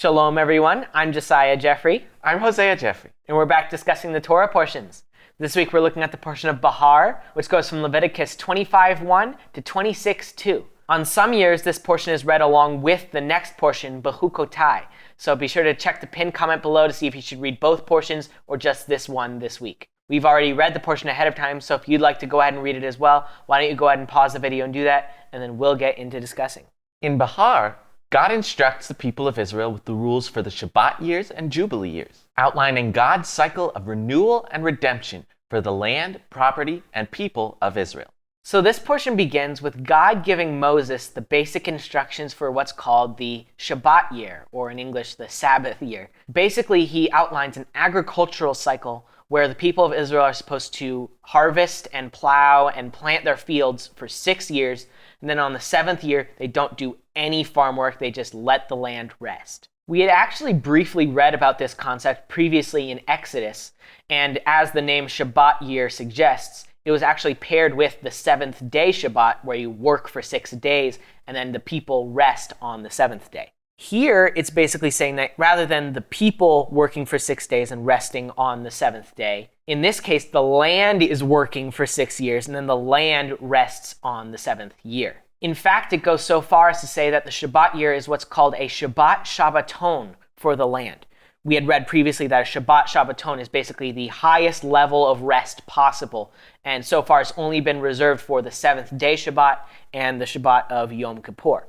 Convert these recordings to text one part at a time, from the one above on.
Shalom, everyone. I'm Josiah Geoffrey. I'm Hosea Geoffrey. And we're back discussing the Torah portions. This week we're looking at the portion of Bahar, which goes from Leviticus 25:1 to 26:2. On some years, this portion is read along with the next portion, Bechukotai. So be sure to check the pinned comment below to see if you should read both portions or just this one this week. We've already read the portion ahead of time, so if you'd like to go ahead and read it as well, why don't you go ahead and pause the video and do that, and then we'll get into discussing. In Bahar, God instructs the people of Israel with the rules for the Shabbat years and Jubilee years, outlining God's cycle of renewal and redemption for the land, property, and people of Israel. So this portion begins with God giving Moses the basic instructions for what's called the Shabbat year, or in English, the Sabbath year. Basically, he outlines an agricultural cycle where the people of Israel are supposed to harvest and plow and plant their fields for 6 years, and then on the 7th year, they don't do any farm work, they just let the land rest. We had actually briefly read about this concept previously in Exodus, and as the name Shabbat year suggests, it was actually paired with the 7th day Shabbat, where you work for 6 days, and then the people rest on the 7th day. Here, it's basically saying that rather than the people working for 6 days and resting on the 7th day, in this case, the land is working for 6 years, and then the land rests on the 7th year. In fact, it goes so far as to say that the Shabbat year is what's called a Shabbat Shabbaton for the land. We had read previously that a Shabbat Shabbaton is basically the highest level of rest possible, and so far it's only been reserved for the 7th day Shabbat and the Shabbat of Yom Kippur.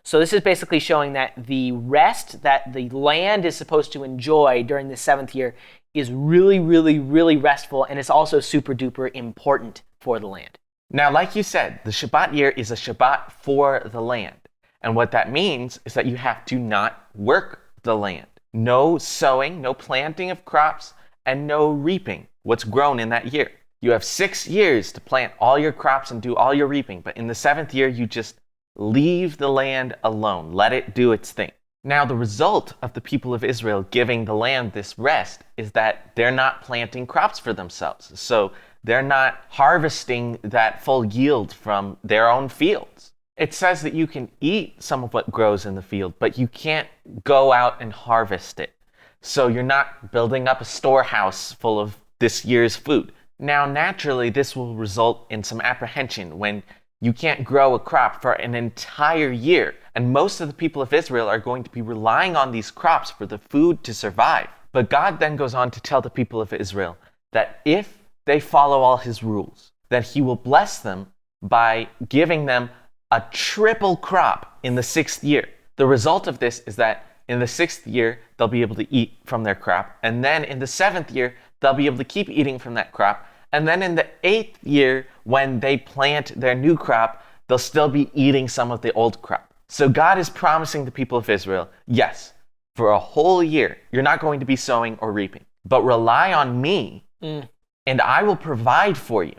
So this is basically showing that the rest that the land is supposed to enjoy during the 7th year is really, really, really restful, and it's also super duper important for the land. Now, like you said, the Shabbat year is a Shabbat for the land. And what that means is that you have to not work the land. No sowing, no planting of crops, and no reaping what's grown in that year. You have 6 years to plant all your crops and do all your reaping, but in the 7th year, you just leave the land alone. Let it do its thing. Now, the result of the people of Israel giving the land this rest is that they're not planting crops for themselves. So they're not harvesting that full yield from their own fields. It says that you can eat some of what grows in the field, but you can't go out and harvest it. So you're not building up a storehouse full of this year's food. Now, naturally, this will result in some apprehension when you can't grow a crop for an entire year. And most of the people of Israel are going to be relying on these crops for the food to survive. But God then goes on to tell the people of Israel that if they follow all his rules, that he will bless them by giving them a triple crop in the 6th year. The result of this is that in the 6th year, they'll be able to eat from their crop. And then in the 7th year, they'll be able to keep eating from that crop. And then in the 8th year, when they plant their new crop, they'll still be eating some of the old crop. So God is promising the people of Israel, yes, for a whole year, you're not going to be sowing or reaping, but rely on me, and I will provide for you.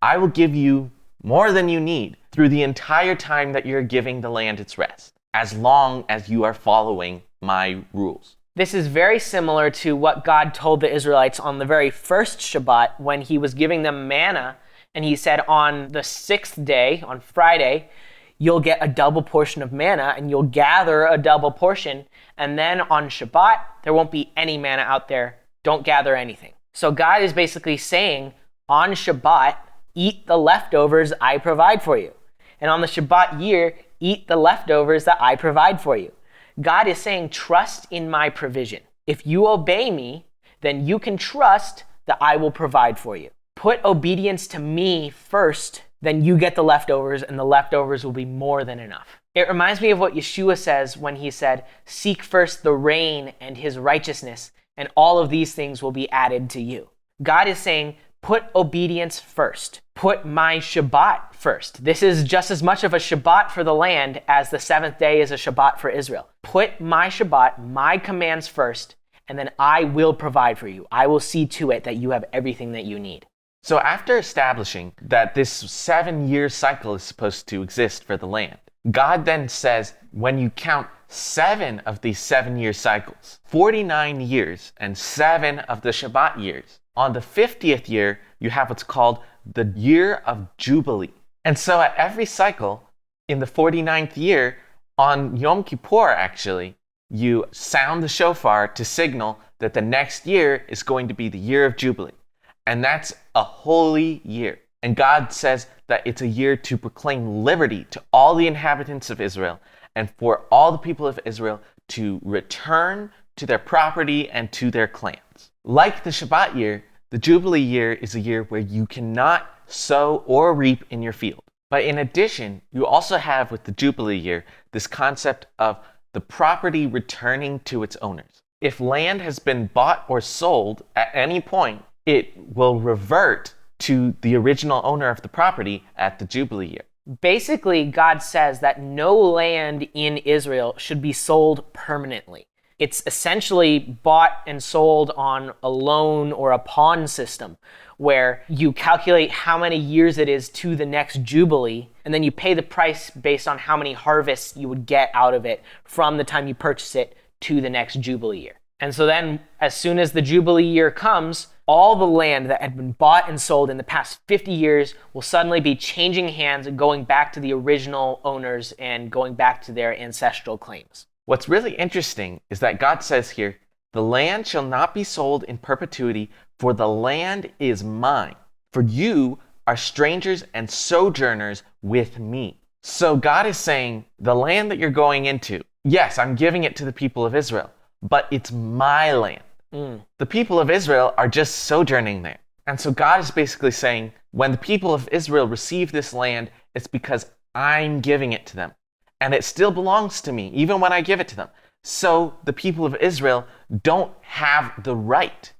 I will give you more than you need through the entire time that you're giving the land its rest, as long as you are following my rules. This is very similar to what God told the Israelites on the very first Shabbat when he was giving them manna, and he said on the 6th day, on Friday, you'll get a double portion of manna and you'll gather a double portion, and then on Shabbat, there won't be any manna out there. Don't gather anything. So God is basically saying, on Shabbat, eat the leftovers I provide for you. And on the Shabbat year, eat the leftovers that I provide for you. God is saying, trust in my provision. If you obey me, then you can trust that I will provide for you. Put obedience to me first, then you get the leftovers, and the leftovers will be more than enough. It reminds me of what Yeshua says when he said, seek first the reign and his righteousness, and all of these things will be added to you. God is saying, put obedience first. Put my Shabbat first. This is just as much of a Shabbat for the land as the 7th day is a Shabbat for Israel. Put my Shabbat, my commands first, and then I will provide for you. I will see to it that you have everything that you need. So after establishing that this 7-year cycle is supposed to exist for the land, God then says, when you count 7 of these 7-year cycles, 49 years and 7 of the Shabbat years, on the 50th year, you have what's called the year of Jubilee. And so at every cycle, in the 49th year, on Yom Kippur actually, you sound the shofar to signal that the next year is going to be the year of Jubilee. And that's a holy year. And God says that it's a year to proclaim liberty to all the inhabitants of Israel and for all the people of Israel to return to their property and to their clans. Like the Shabbat year, the Jubilee year is a year where you cannot sow or reap in your field. But in addition, you also have with the Jubilee year this concept of the property returning to its owners. If land has been bought or sold at any point, it will revert to the original owner of the property at the Jubilee year. Basically, God says that no land in Israel should be sold permanently. It's essentially bought and sold on a loan or a pawn system where you calculate how many years it is to the next Jubilee, and then you pay the price based on how many harvests you would get out of it from the time you purchase it to the next Jubilee year. And so then, as soon as the Jubilee year comes, all the land that had been bought and sold in the past 50 years will suddenly be changing hands and going back to the original owners and going back to their ancestral claims. What's really interesting is that God says here, "The land shall not be sold in perpetuity, for the land is mine. For you are strangers and sojourners with me." So God is saying, the land that you're going into, yes, I'm giving it to the people of Israel, but it's my land. The people of Israel are just sojourning there. And so God is basically saying, when the people of Israel receive this land, it's because I'm giving it to them. And it still belongs to me, even when I give it to them. So the people of Israel don't have the right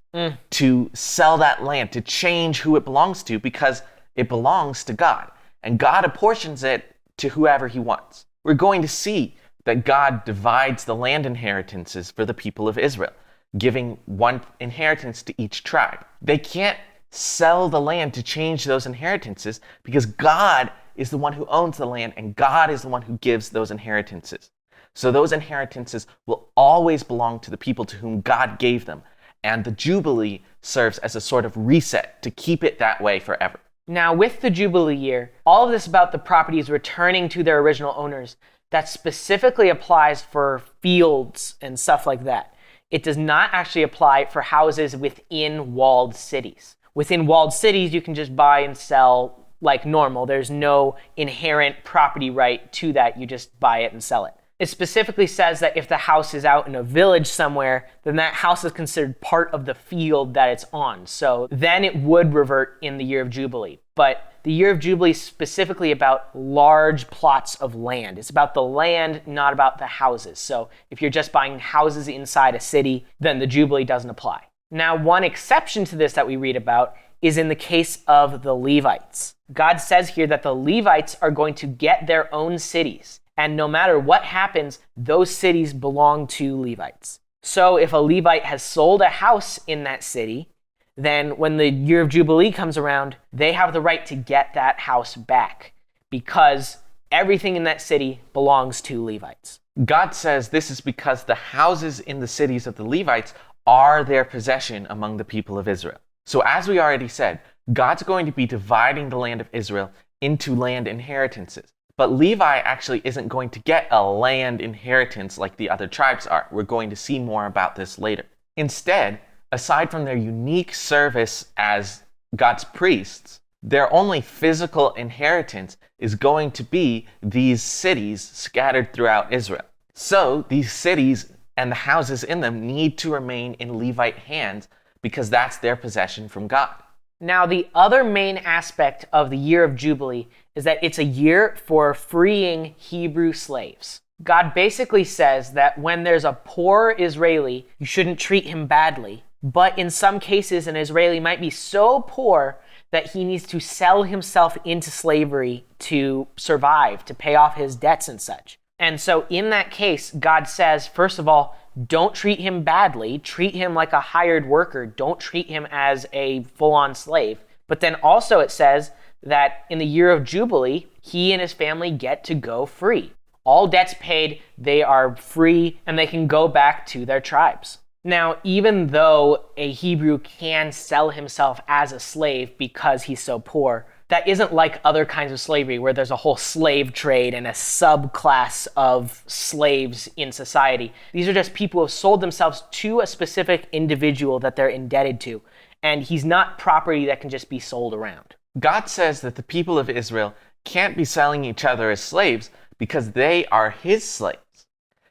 to sell that land, to change who it belongs to, because it belongs to God. And God apportions it to whoever he wants. We're going to see that God divides the land inheritances for the people of Israel, giving one inheritance to each tribe. They can't sell the land to change those inheritances because God is the one who owns the land and God is the one who gives those inheritances. So those inheritances will always belong to the people to whom God gave them. And the Jubilee serves as a sort of reset to keep it that way forever. Now, with the Jubilee year, all of this about the properties returning to their original owners, that specifically applies for fields and stuff like that. It does not actually apply for houses within walled cities. Within walled cities, you can just buy and sell like normal. There's no inherent property right to that. You just buy it and sell it. It specifically says that if the house is out in a village somewhere, then that house is considered part of the field that it's on. So then it would revert in the year of Jubilee. But the year of Jubilee is specifically about large plots of land. It's about the land, not about the houses. So if you're just buying houses inside a city, then the Jubilee doesn't apply. Now, one exception to this that we read about is in the case of the Levites. God says here that the Levites are going to get their own cities. And no matter what happens, those cities belong to Levites. So if a Levite has sold a house in that city, then when the year of Jubilee comes around, they have the right to get that house back because everything in that city belongs to Levites. God says this is because the houses in the cities of the Levites are their possession among the people of Israel. So as we already said, God's going to be dividing the land of Israel into land inheritances. But Levi actually isn't going to get a land inheritance like the other tribes are. We're going to see more about this later. Instead, aside from their unique service as God's priests, their only physical inheritance is going to be these cities scattered throughout Israel. So these cities and the houses in them need to remain in Levite hands because that's their possession from God. Now, the other main aspect of the year of Jubilee is that it's a year for freeing Hebrew slaves. God basically says that when there's a poor Israeli, you shouldn't treat him badly. But in some cases, an Israeli might be so poor that he needs to sell himself into slavery to survive, to pay off his debts and such. And so in that case, God says, first of all, don't treat him badly. Treat him like a hired worker. Don't treat him as a full-on slave. But then also it says that in the year of Jubilee, he and his family get to go free. All debts paid, they are free, and they can go back to their tribes. Now, even though a Hebrew can sell himself as a slave because he's so poor, that isn't like other kinds of slavery where there's a whole slave trade and a subclass of slaves in society. These are just people who have sold themselves to a specific individual that they're indebted to. And he's not property that can just be sold around. God says that the people of Israel can't be selling each other as slaves because they are his slaves.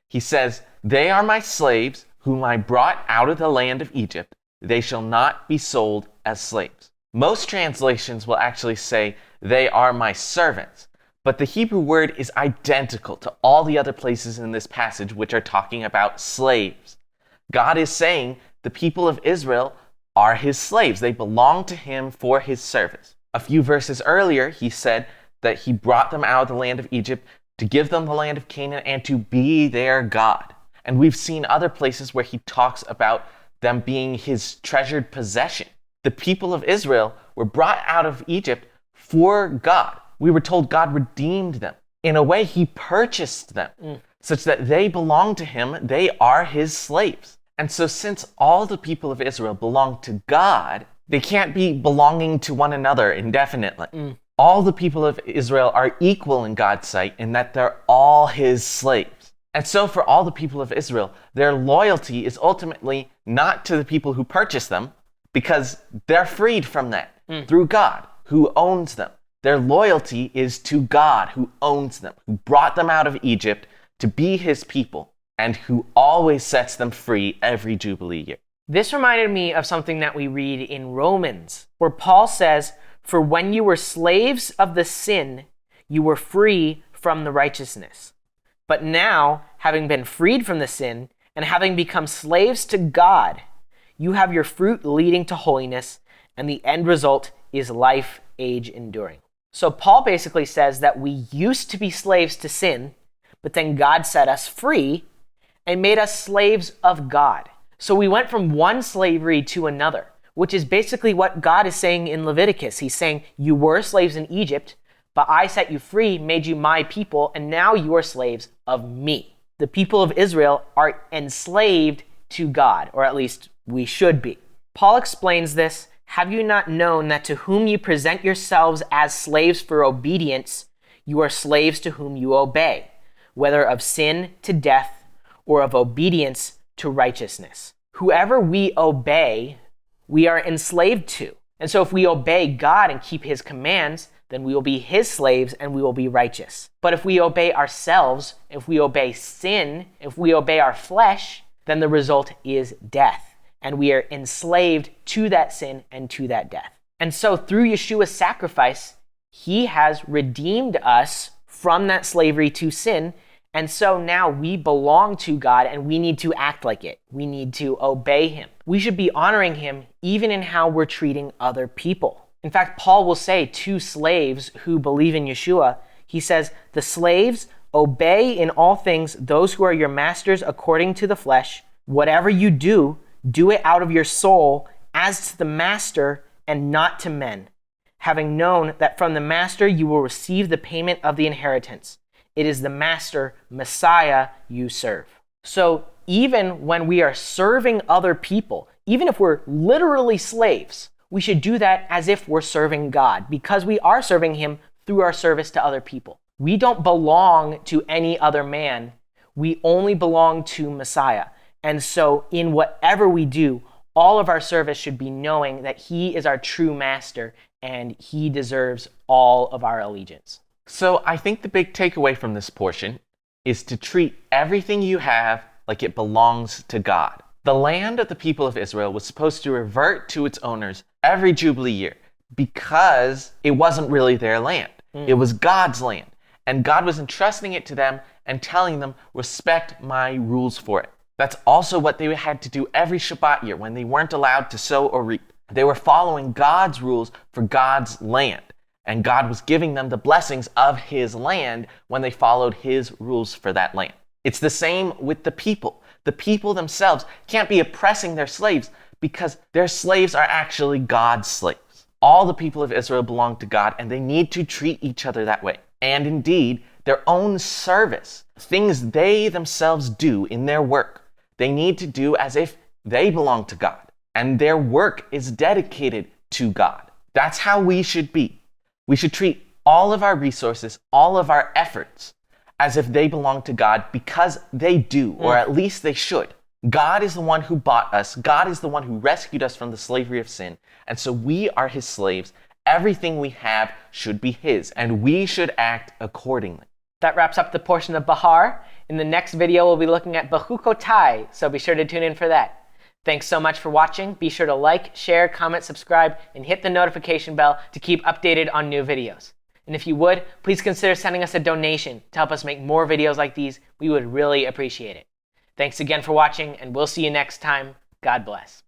He says, "They are my slaves whom I brought out of the land of Egypt. They shall not be sold as slaves." Most translations will actually say, "They are my servants." But the Hebrew word is identical to all the other places in this passage which are talking about slaves. God is saying the people of Israel are his slaves. They belong to him for his service. A few verses earlier, he said that he brought them out of the land of Egypt to give them the land of Canaan and to be their God. And we've seen other places where he talks about them being his treasured possession. The people of Israel were brought out of Egypt for God. We were told God redeemed them. In a way, he purchased them such that they belong to him. They are his slaves. And so since all the people of Israel belong to God, they can't be belonging to one another indefinitely. All the people of Israel are equal in God's sight in that they're all his slaves. And so for all the people of Israel, their loyalty is ultimately not to the people who purchased them, because they're freed from that through God, who owns them. Their loyalty is to God, who owns them, who brought them out of Egypt to be his people, and who always sets them free every Jubilee year. This reminded me of something that we read in Romans, where Paul says, "For when you were slaves of the sin, you were free from the righteousness. But now, having been freed from the sin, and having become slaves to God, you have your fruit leading to holiness, and the end result is life, age enduring." So Paul basically says that we used to be slaves to sin, but then God set us free and made us slaves of God. So we went from one slavery to another, which is basically what God is saying in Leviticus. He's saying, you were slaves in Egypt, but I set you free, made you my people, and now you are slaves of me. The people of Israel are enslaved to God, or at least we should be. Paul explains this, "Have you not known that to whom you present yourselves as slaves for obedience, you are slaves to whom you obey, whether of sin to death or of obedience to righteousness? Whoever we obey, we are enslaved to. And so if we obey God and keep his commands, then we will be his slaves and we will be righteous. But if we obey ourselves, if we obey sin, if we obey our flesh, then the result is death. And we are enslaved to that sin and to that death." And so through Yeshua's sacrifice, he has redeemed us from that slavery to sin. And so now we belong to God and we need to act like it. We need to obey him. We should be honoring him even in how we're treating other people. In fact, Paul will say to slaves who believe in Yeshua, he says, "The slaves, obey in all things those who are your masters according to the flesh. Whatever you do, do it out of your soul as to the master and not to men, having known that from the master you will receive the payment of the inheritance. It is the master, Messiah, you serve." So even when we are serving other people, even if we're literally slaves, we should do that as if we're serving God, because we are serving him through our service to other people. We don't belong to any other man. We only belong to Messiah. And so in whatever we do, all of our service should be knowing that he is our true master and he deserves all of our allegiance. So I think the big takeaway from this portion is to treat everything you have like it belongs to God. The land of the people of Israel was supposed to revert to its owners every Jubilee year because it wasn't really their land. It was God's land. And God was entrusting it to them and telling them, respect my rules for it. That's also what they had to do every Shabbat year when they weren't allowed to sow or reap. They were following God's rules for God's land. And God was giving them the blessings of his land when they followed his rules for that land. It's the same with the people. The people themselves can't be oppressing their slaves because their slaves are actually God's slaves. All the people of Israel belong to God and they need to treat each other that way. And indeed, their own service, things they themselves do in their work, they need to do as if they belong to God. And their work is dedicated to God. That's how we should be. We should treat all of our resources, all of our efforts, as if they belong to God, because they do, or at least they should. God is the one who bought us. God is the one who rescued us from the slavery of sin. And so we are his slaves. Everything we have should be his, and we should act accordingly. That wraps up the portion of Bahar. In the next video, we'll be looking at Bahukotai, so be sure to tune in for that. Thanks so much for watching. Be sure to like, share, comment, subscribe, and hit the notification bell to keep updated on new videos. And if you would, please consider sending us a donation to help us make more videos like these. We would really appreciate it. Thanks again for watching, and we'll see you next time. God bless.